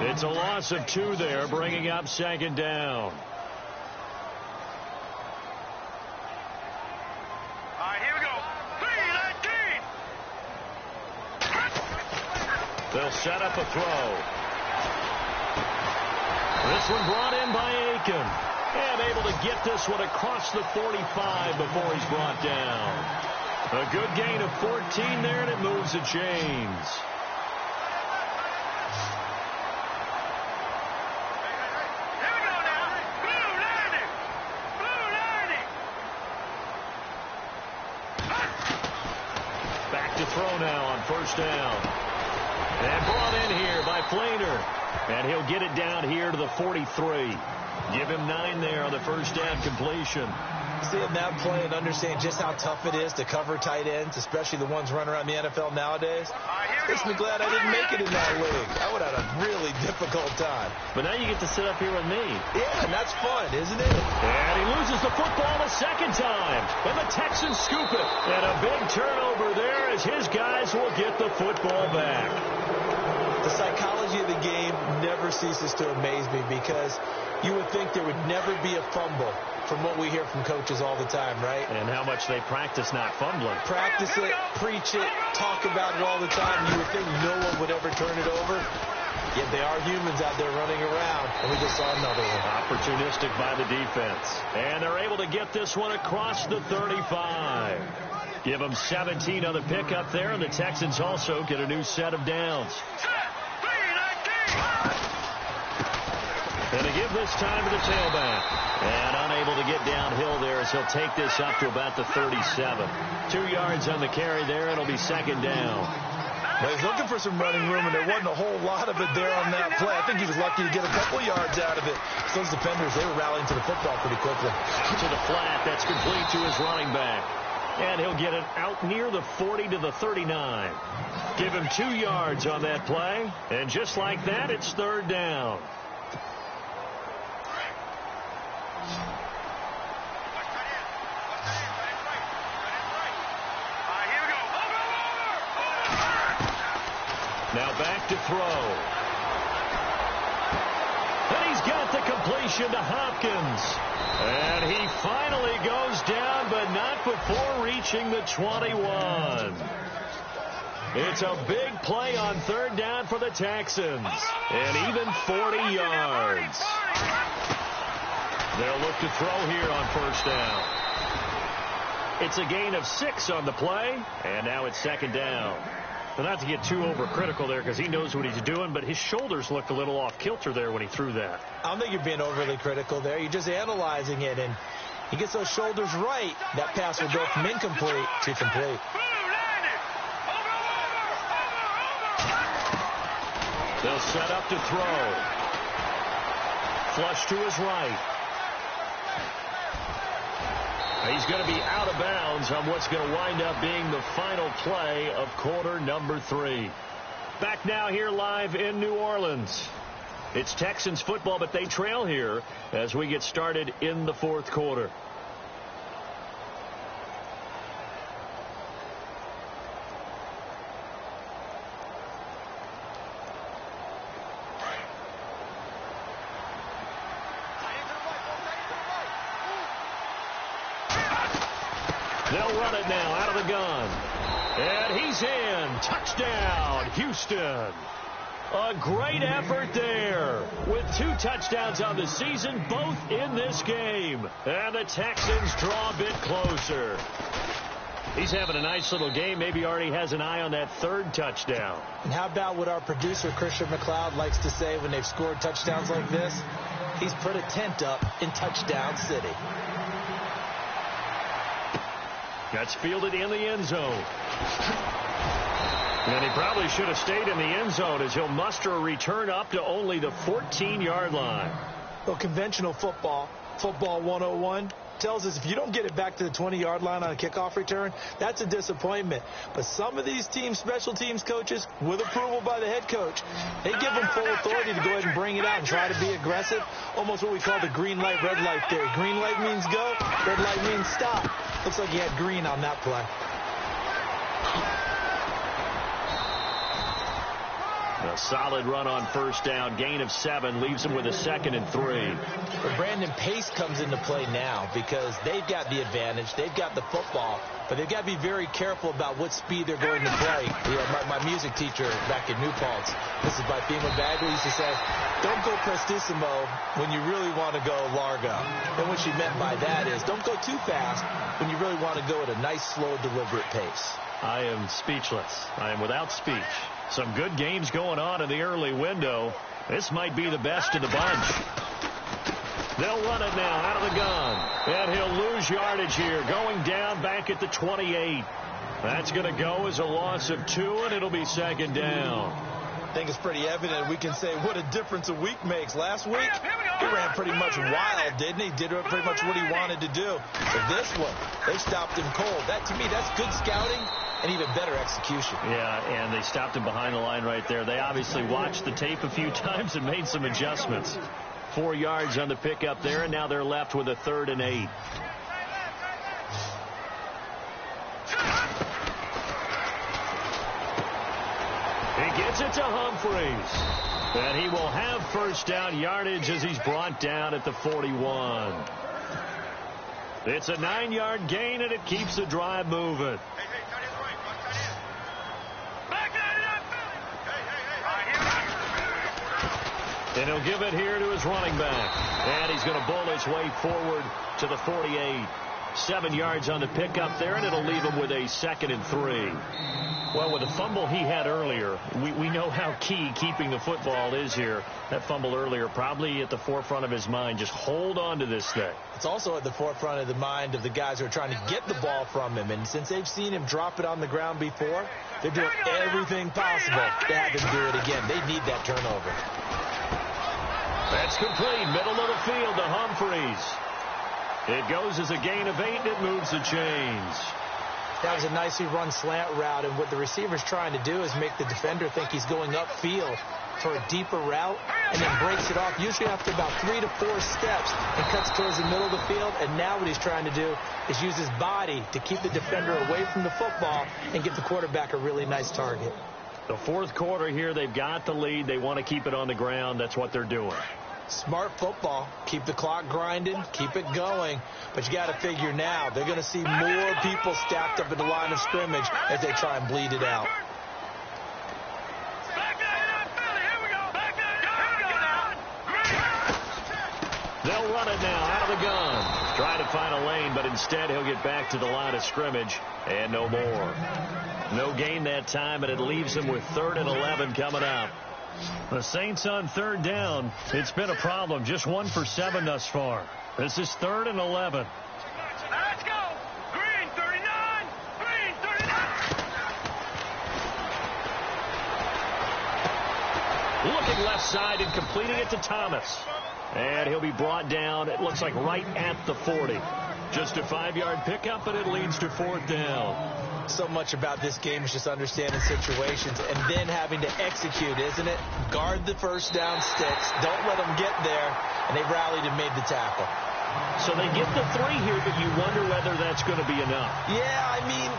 Speaker 1: It's a loss of 2 there, bringing up second down.
Speaker 3: All right, here we go. 3-19.
Speaker 1: They'll set up a throw. This one brought in by Aiken. And able to get this one across the 45 before he's brought down. A good gain of 14 there, and it moves the chains.
Speaker 3: Here we go now. Blue 90. Blue 90.
Speaker 1: Back to throw now on first down. And brought in here by Flainer. And he'll get it down here to the 43. Give him 9 there on the first down completion.
Speaker 2: Seeing that play and understanding just how tough it is to cover tight ends, especially the ones running around the NFL nowadays, makes me glad I didn't make it in that league. I would have had a really difficult time.
Speaker 1: But now you get to sit up here with me.
Speaker 2: Yeah, and that's fun, isn't it?
Speaker 1: And he loses the football a second time. And the Texans scoop it. And a big turnover there as his guys will get the football back.
Speaker 2: The psychology of the game never ceases to amaze me because you would think there would never be a fumble from what we hear from coaches all the time, right?
Speaker 1: And how much they practice not fumbling.
Speaker 2: Practice it, preach it, talk about it all the time. You would think no one would ever turn it over. Yet they are humans out there running around, and we just saw another one.
Speaker 1: Opportunistic by the defense. And they're able to get this one across the 35. Give them 17 on the pickup there, and the Texans also get a new set of downs. And to give this time to the tailback. And unable to get downhill there as he'll take this up to about the 37. 2 yards on the carry there. It'll be second down.
Speaker 2: Well, he's looking for some running room, and there wasn't a whole lot of it there on that play. I think he was lucky to get a couple yards out of it. So those defenders, they were rallying to the football pretty quickly.
Speaker 1: To the flat. That's complete to his running back. And he'll get it out near the 40 to the 39. Give him 2 yards on that play. And just like that, it's third down. Now back to throw. And he's got the completion to Hopkins. And he finally goes down, but not before reaching the 21. It's a big play on third down for the Texans. And even 40 yards. They'll look to throw here on first down. It's a gain of 6 on the play. And now it's second down. But not to get too overcritical there because he knows what he's doing, but his shoulders looked a little off kilter there when he threw that.
Speaker 2: I don't think you're being overly critical there. You're just analyzing it, and he gets those shoulders right. That pass will go from incomplete to complete.
Speaker 1: They'll set up to throw. Flush to his right. He's going to be out of bounds on what's going to wind up being the final play of quarter number 3. Back now here live in New Orleans. It's Texans football, but they trail here as we get started in the fourth quarter. They'll run it now out of the gun. And he's in. Touchdown, Houston. A great effort there with 2 touchdowns on the season, both in this game. And the Texans draw a bit closer. He's having a nice little game. Maybe already has an eye on that 3rd touchdown.
Speaker 2: And how about what our producer, Christian McLeod, likes to say when they've scored touchdowns like this? He's put a tent up in Touchdown City.
Speaker 1: That's fielded in the end zone. And he probably should have stayed in the end zone as he'll muster a return up to only the 14-yard line.
Speaker 2: Well, conventional football 101, tells us if you don't get it back to the 20-yard line on a kickoff return, that's a disappointment. But some of these teams, special teams coaches, with approval by the head coach, they give them full authority to go ahead and bring it out and try to be aggressive. Almost what we call the green light, red light theory. Green light means go, red light means stop. Looks like he had green on that play.
Speaker 1: A solid run on first down. Gain of 7 leaves him with a 2nd and 3.
Speaker 2: But Brandon, pace comes into play now because they've got the advantage. They've got the football, but they've got to be very careful about what speed they're going to play. You know, my music teacher back in New Paltz, this is by Memphdagreat, used to say, don't go prestissimo when you really want to go largo. And what she meant by that is don't go too fast when you really want to go at a nice, slow, deliberate pace.
Speaker 1: I am speechless. I am without speech. Some good games going on in the early window. This might be the best of the bunch. They'll run it now out of the gun. And he'll lose yardage here, going down back at the 28. That's going to go as a loss of 2, and it'll be second down.
Speaker 2: think it's pretty evident. We can say what a difference a week makes. Last week, he ran pretty much wild, didn't he? Did pretty much what he wanted to do. But this one, they stopped him cold. That, to me, that's good scouting and even better execution.
Speaker 1: Yeah, and they stopped him behind the line right there. They obviously watched the tape a few times and made some adjustments. 4 yards on the pickup there, and now they're left with a 3rd and 8. He gets it to Humphreys. And he will have first down yardage as he's brought down at the 41. It's a 9-yard gain, and it keeps the drive moving. And he'll give it here to his running back. And he's going to bowl his way forward to the 48. 7 yards on the pickup there, and it'll leave him with a 2nd and 3. Well, with the fumble he had earlier, we know how key keeping the football is here. That fumble earlier probably at the forefront of his mind. Just hold on to this thing.
Speaker 2: It's also at the forefront of the mind of the guys who are trying to get the ball from him. And since they've seen him drop it on the ground before, they're doing everything possible to have him do it again. They need that turnover.
Speaker 1: That's complete. Middle of the field to Humphreys. It goes as a gain of 8, and it moves the chains.
Speaker 2: That was a nicely run slant route, and what the receiver's trying to do is make the defender think he's going upfield for a deeper route, and then breaks it off, usually after about 3 to 4 steps, and cuts towards the middle of the field. And now what he's trying to do is use his body to keep the defender away from the football and give the quarterback a really nice target.
Speaker 1: The 4th quarter here, they've got the lead. They want to keep it on the ground. That's what they're doing.
Speaker 2: Smart football. Keep the clock grinding. Keep it going. But you got to figure now they're going to see more people stacked up at the line of scrimmage as they try and bleed it out.
Speaker 1: They'll run it now out of the gun. Trying to find a lane, but instead he'll get back to the line of scrimmage and no more. No gain that time, and it leaves him with 3rd and 11 coming up. The Saints on 3rd down. It's been a problem. Just 1 for 7 thus far. This is 3rd and 11.
Speaker 3: Let's go. Green 39. Green 39.
Speaker 1: Looking left side and completing it to Thomas. And he'll be brought down, it looks like right at the 40. Just a 5-yard pickup, and it leads to 4th down.
Speaker 2: So much about this game is just understanding situations and then having to execute, isn't it? Guard the first down sticks. Don't let them get there. And they rallied and made the tackle.
Speaker 1: So they get the 3 here, but you wonder whether that's going to be enough.
Speaker 2: Yeah, I mean,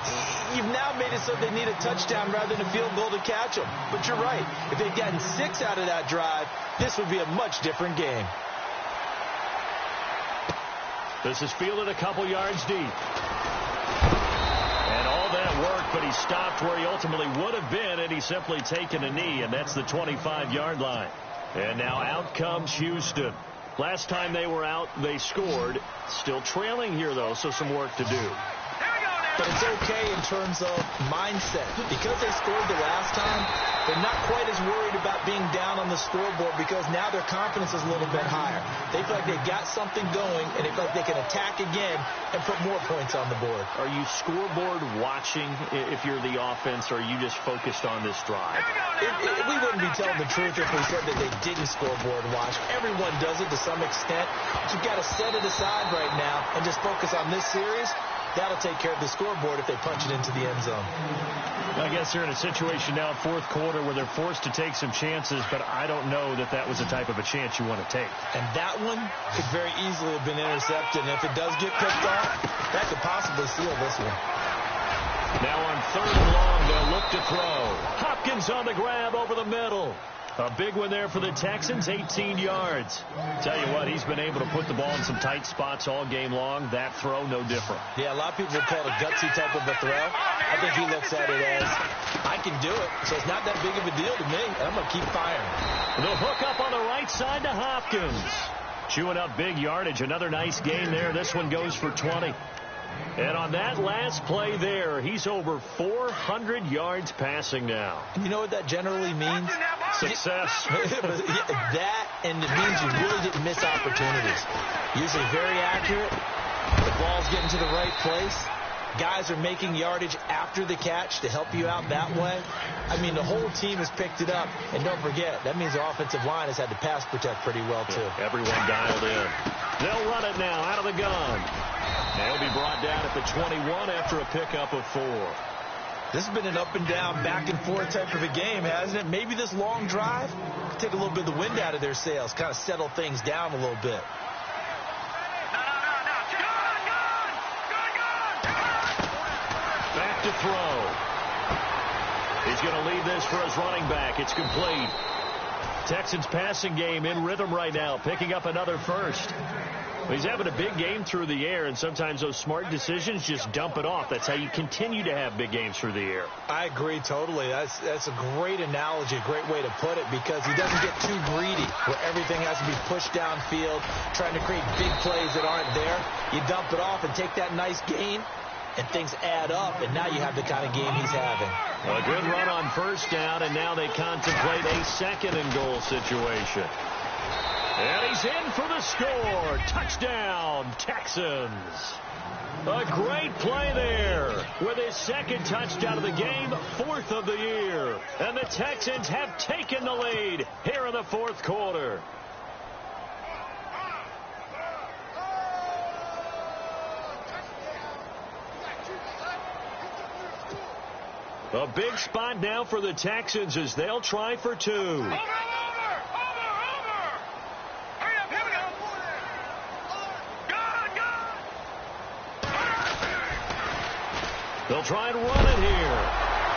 Speaker 2: you've now made it so they need a touchdown rather than a field goal to catch them. But you're right. If they'd gotten 6 out of that drive, this would be a much different game.
Speaker 1: This is fielded a couple yards deep. And all that work, but he stopped where he ultimately would have been, and he's simply taken a knee, and that's the 25-yard line. And now out comes Houston. Last time they were out, they scored. Still trailing here, though, so some work to do.
Speaker 2: But it's okay in terms of mindset. Because they scored the last time, they're not quite as worried about being down on the scoreboard because now their confidence is a little bit higher. They feel like they've got something going, and they feel like they can attack again and put more points on the board.
Speaker 1: Are you scoreboard watching if you're the offense, or are you just focused on this drive?
Speaker 2: We wouldn't be telling the truth if we said that they didn't scoreboard watch. Everyone does it to some extent. But you've got to set it aside right now and just focus on this series. That'll take care of the scoreboard if they punch it into the end zone.
Speaker 1: I guess they're in a situation now, 4th quarter, where they're forced to take some chances, but I don't know that that was the type of a chance you want to take.
Speaker 2: And that one could very easily have been intercepted, and if it does get picked off, that could possibly seal this one.
Speaker 1: Now on 3rd and long, they'll look to throw. Hopkins on the grab over the middle. A big one there for the Texans, 18 yards. Tell you what, he's been able to put the ball in some tight spots all game long. That throw, no different.
Speaker 2: Yeah, a lot of people would call it a gutsy type of a throw. I think he looks at it as, I can do it, so it's not that big of a deal to me, and I'm going to keep firing.
Speaker 1: The hook up on the right side to Hopkins. Chewing up big yardage. Another nice gain there. This one goes for 20. And on that last play there, he's over 400 yards passing now.
Speaker 2: You know what that generally means?
Speaker 1: Success.
Speaker 2: That, and it means you really didn't miss opportunities. Usually very accurate. The ball's getting to the right place. guys are making yardage after the catch to help you out that way. I mean, the whole team has picked it up. And don't forget, that means the offensive line has had to pass protect pretty well, too.
Speaker 1: Yeah, everyone dialed in. They'll run it now out of the gun. They'll be brought down at the 21 after a pickup of 4.
Speaker 2: This has been an up-and-down, back-and-forth type of a game, hasn't it? Maybe this long drive could take a little bit of the wind out of their sails, kind of settle things down a little bit.
Speaker 1: Back to throw. He's going to lead this for his running back. It's complete. Texans passing game in rhythm right now, picking up another first. He's having a big game through the air, and sometimes those smart decisions just dump it off. That's how you continue to have big games through the air.
Speaker 2: I agree totally. That's a great analogy, a great way to put it, because he doesn't get too greedy where everything has to be pushed downfield, trying to create big plays that aren't there. You dump it off and take that nice gain, and things add up, and now you have the kind of game he's having.
Speaker 1: A good run on first down, and now they contemplate a second-and-goal situation. And he's in for the score. Touchdown, Texans. A great play there with his second touchdown of the game, 4th of the year. And the Texans have taken the lead here in the 4th quarter. A big spot now for the Texans as they'll try for 2. They'll try and run it here.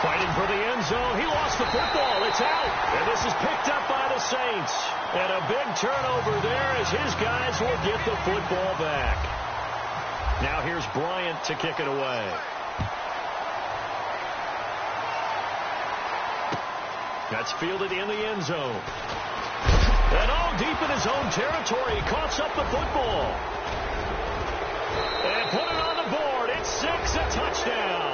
Speaker 1: Fighting for the end zone. He lost the football. It's out. And this is picked up by the Saints. And a big turnover there as his guys will get the football back. Now here's Bryant to kick it away. That's fielded in the end zone. And all deep in his own territory. He coughs up the football. And put it on the board. It's 6, a touchdown.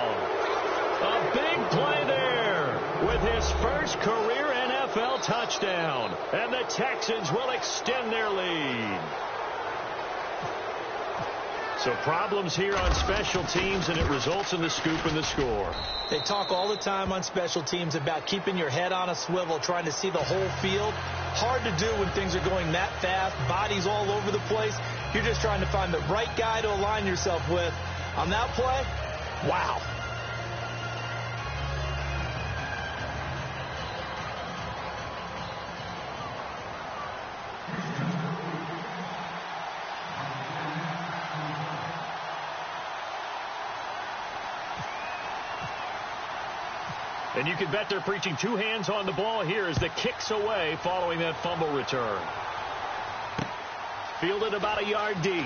Speaker 1: A big play there with his first career NFL touchdown. And the Texans will extend their lead. So problems here on special teams, and it results in the scoop and the score.
Speaker 2: They talk all the time on special teams about keeping your head on a swivel, trying to see the whole field. Hard to do when things are going that fast, bodies all over the place. You're just trying to find the right guy to align yourself with. On that play, wow.
Speaker 1: And you can bet they're preaching 2 hands on the ball here as the kick's away following that fumble return. Fielded about a yard deep.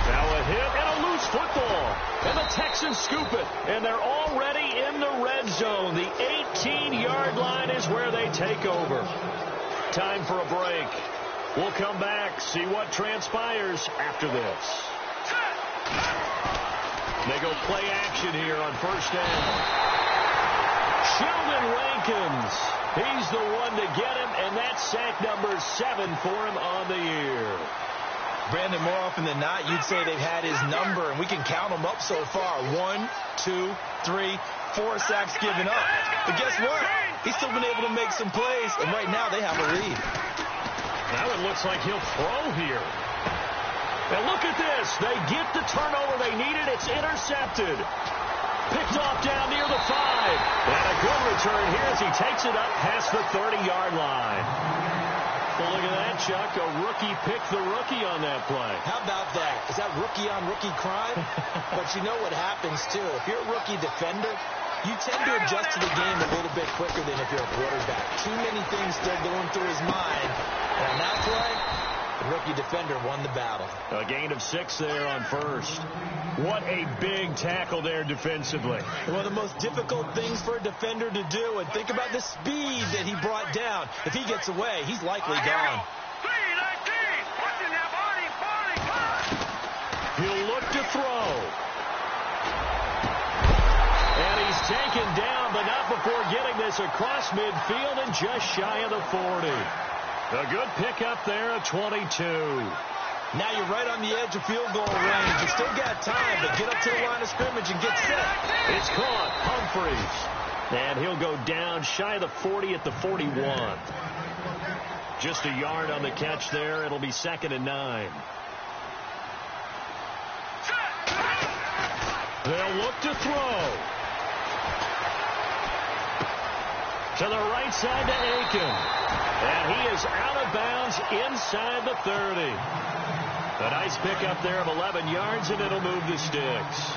Speaker 1: Now a hit and a loose football. And the Texans scoop it. And they're already in the red zone. The 18-yard line is where they take over. Time for a break. We'll come back, see what transpires after this. They go play action here on first down. Sheldon Rankins, he's the one to get him, and that's sack number 7 for him on the year.
Speaker 2: Brandon, more often than not, you'd say they've had his number, and we can count them up so far. 1, 2, 3, 4 sacks given up. But guess what? He's still been able to make some plays, and right now they have a lead.
Speaker 1: Now it looks like he'll throw here. And look at this. They get the turnover they needed. It's intercepted. Picked off down near the 5. And a good return here as he takes it up past the 30-yard line. Well, look at that, Chuck. A rookie picked the rookie on that play.
Speaker 2: How about that? Is that rookie-on-rookie crime? But you know what happens, too. If you're a rookie defender, you tend to adjust to the game a little bit quicker than if you're a quarterback. Too many things still going through his mind. And on that play, the rookie defender won the battle.
Speaker 1: A gain of 6 there on first. What a big tackle there defensively.
Speaker 2: One of the most difficult things for a defender to do. And think about the speed that he brought down. If he gets away, he's likely gone.
Speaker 1: He'll look to throw. And he's taken down, but not before getting this across midfield and just shy of the 40. A good pickup there at 22.
Speaker 2: Now you're right on the edge of field goal range. You still got time, but get up to the line of scrimmage and get set.
Speaker 1: It's caught. Humphreys. And he'll go down shy of the 40 at the 41. Just a yard on the catch there. It'll be 2nd and 9. They'll look to throw. To the right side to Aiken. And he is out of bounds inside the 30. A nice pickup there of 11 yards, and it'll move the sticks.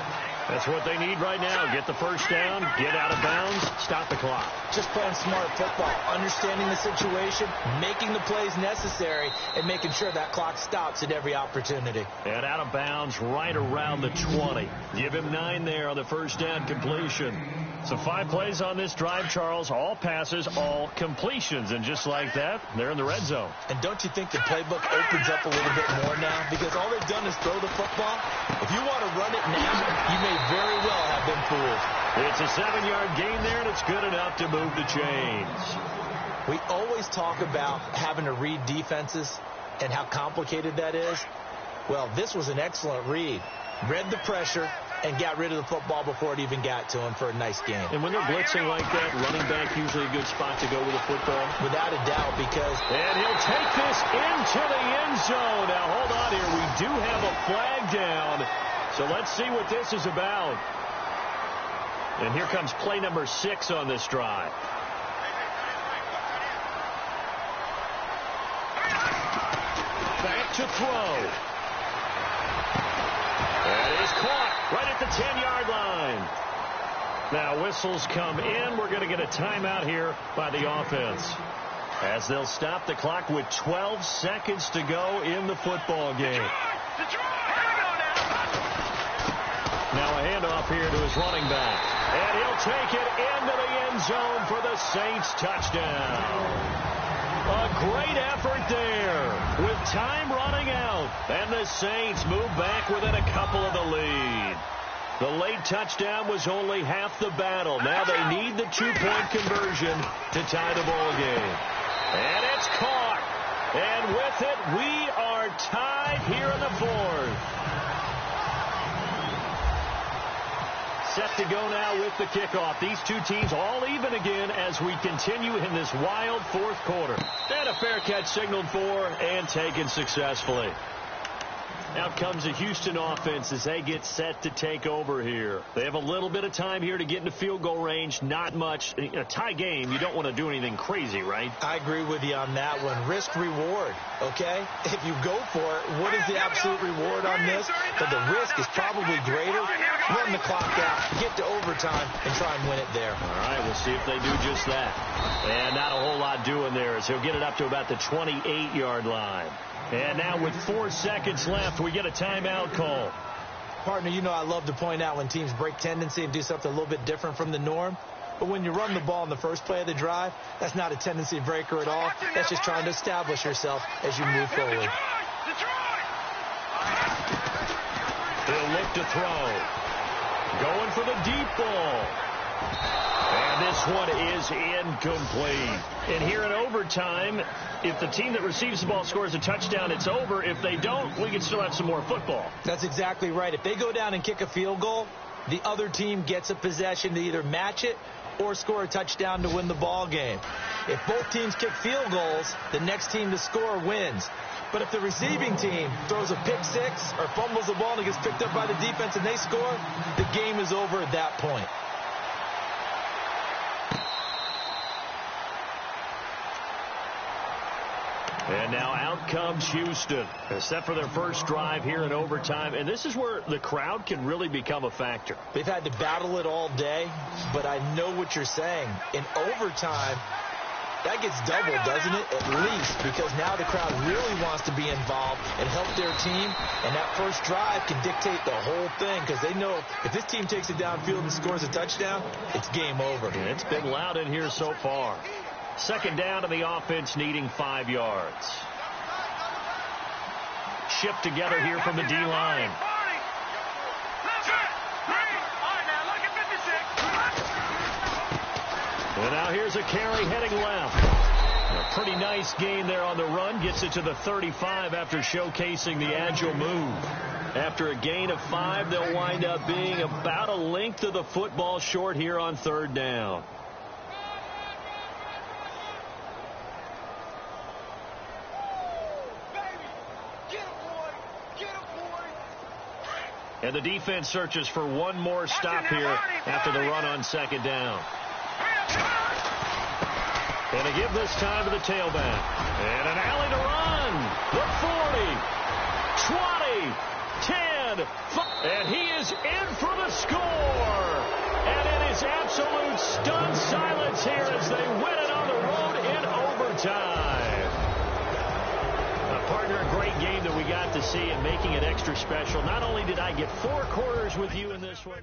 Speaker 1: That's what they need right now. Get the first down, get out of bounds, stop the clock.
Speaker 2: Just playing smart football, understanding the situation, making the plays necessary, and making sure that clock stops at every opportunity.
Speaker 1: And out of bounds right around the 20. Give him 9 there on the first down completion. So 5 plays on this drive, Charles. All passes, all completions. And just like that, they're in the red zone.
Speaker 2: And don't you think the playbook opens up a little bit more now? Because all they've done is throw the football. If you want to run it now, you may very well have been fooled.
Speaker 1: It's a 7-yard gain there, and it's good enough to move the chains.
Speaker 2: We always talk about having to read defenses and how complicated that is. Well, this was an excellent read. Read the pressure and got rid of the football before it even got to him for a nice game.
Speaker 1: And when they're blitzing like that, running back usually a good spot to go with the football.
Speaker 2: Without a doubt, because...
Speaker 1: And he'll take this into the end zone. Now, hold on here. We do have a flag down. So let's see what this is about. And here comes play number 6 on this drive. Back to throw. That is caught right at the 10-yard line. Now whistles come in. We're going to get a timeout here by the offense, as they'll stop the clock with 12 seconds to go in the football game. Now a handoff here to his running back. And he'll take it into the end zone for the Saints touchdown. A great effort there with time running out. And the Saints move back within a couple of the lead. The late touchdown was only half the battle. Now they need the 2-point conversion to tie the ball game. And it's caught. And with it, we are tied here in the 4th. Set to go now with the kickoff. These two teams all even again as we continue in this wild 4th quarter. And a fair catch signaled for and taken successfully. Out comes the Houston offense as they get set to take over here. They have a little bit of time here to get into field goal range. Not much. In a tie game, you don't want to do anything crazy, right?
Speaker 2: I agree with you on that one. Risk reward, okay? If you go for it, what is the absolute reward on this? But the risk is probably greater. Run the clock out, get to overtime, and try and win it there.
Speaker 1: All right, we'll see if they do just that. And not a whole lot doing there as he'll get it up to about the 28-yard line. And now with 4 seconds left, we get a timeout call.
Speaker 2: Partner, you know I love to point out when teams break tendency and do something a little bit different from the norm. But when you run the ball in the first play of the drive, that's not a tendency breaker at all. That's just trying to establish yourself as you move forward.
Speaker 1: He'll look to throw. Going for the deep ball. And this one is incomplete. And here in overtime, if the team that receives the ball scores a touchdown, it's over. If they don't, we can still have some more football.
Speaker 2: That's exactly right. If they go down and kick a field goal, the other team gets a possession to either match it or score a touchdown to win the ball game. If both teams kick field goals, the next team to score wins. But if the receiving team throws a pick six or fumbles the ball and it gets picked up by the defense and they score, the game is over at that point.
Speaker 1: And now out comes Houston, set for their first drive here in overtime. And this is where the crowd can really become a factor.
Speaker 2: They've had to battle it all day, but I know what you're saying. In overtime, that gets doubled, doesn't it? At least, because now the crowd really wants to be involved and help their team. And that first drive can dictate the whole thing because they know if this team takes it downfield and scores a touchdown, it's game over.
Speaker 1: And it's been loud in here so far. Second down to the offense, needing 5 yards. Shipped together here from the D-line. And now here's a carry heading left. A pretty nice gain there on the run. Gets it to the 35 after showcasing the agile move. After a gain of 5, they'll wind up being about a length of the football short here on 3rd down. And the defense searches for one more stop here after the run on 2nd down. And they give this time to the tailback. And an alley to run. The 40, 20, 10, 5. And he is in for the score. And it is absolute stunned silence here as they win it on the road in overtime. Partner, a great game that we got to see and making it extra special. Not only did I get 4 quarters with you in this one.